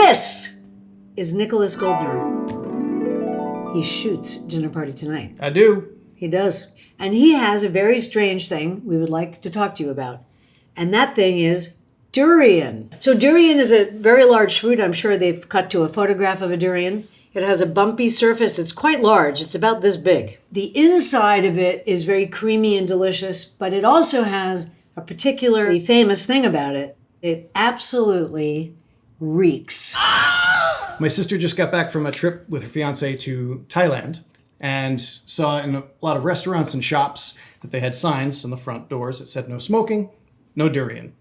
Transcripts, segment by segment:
This is Nicholas Goldner. He shoots Dinner Party Tonight. I do. He does. And he has a very strange thing we would like to talk to you about. And that thing is durian. So durian is a very large fruit. I'm sure they've cut to a photograph of a durian. It has a bumpy surface. It's quite large. It's about this big. The inside of it is very creamy and delicious, but it also has a particularly famous thing about it. It absolutely reeks. My sister just got back from a trip with her fiance to Thailand and saw in a lot of restaurants and shops that they had signs on the front doors that said no smoking, no durian.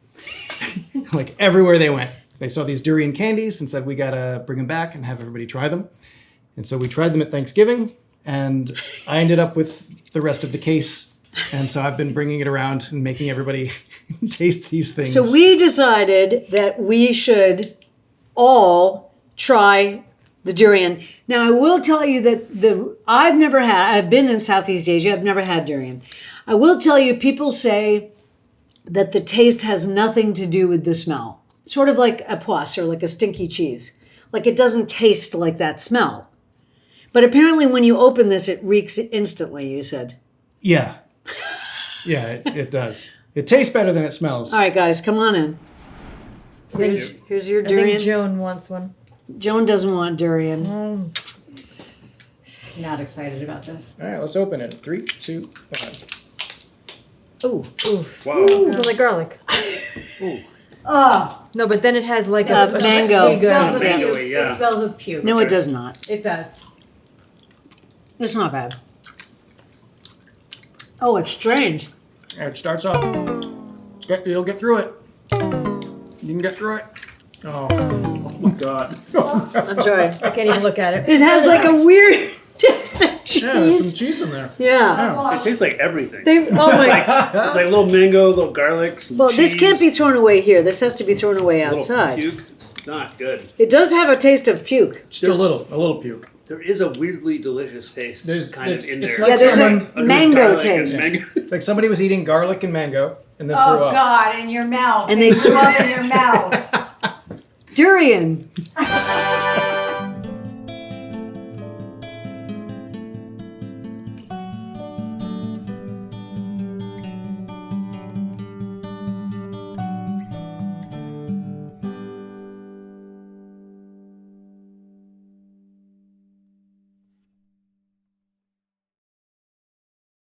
Like everywhere they went. They saw these durian candies and said, we gotta bring them back and have everybody try them. And so we tried them at Thanksgiving, and I ended up with the rest of the case. And so I've been bringing it around and making everybody taste these things. So we decided that we should all try the durian. Now, I will tell you that I've been in Southeast Asia, I've never had durian. I will tell you, people say that the taste has nothing to do with the smell. Sort of like a poisse or like a stinky cheese. Like it doesn't taste like that smell. But apparently when you open this, it reeks instantly, you said. Yeah. Yeah, it does. It tastes better than it smells. All right, guys, come on in. Here's your durian. I think Joan wants one. Joan doesn't want durian. Not excited about this. All right, let's open it. 3, 2, 1. Ooh. Oof. Wow. It smells like garlic. Ooh. Oh, No, but then it has like a mango. it smells of Mango-y, puke. yeah. It smells of puke. No, it does not. It does. It's not bad. Oh, it's strange. It starts off. You'll get through it. You can get through it. Oh my god. I'm sorry. I can't even look at it. It has like a weird taste of cheese. Yeah, there's some cheese in there. Yeah. It tastes like everything. Oh my. It's like little mango, little garlic, some Well, this cheese, can't be thrown away here. This has to be thrown away a little outside. puke. It's not good. It does have a taste of puke. Just a little puke. There is a weirdly delicious taste kind of in there. it's like Yeah, there's someone, a mango Garlic and taste. mango. it's like somebody was eating garlic and mango and then Oh threw up. God, in your mouth. And they threw up in your mouth. Durian.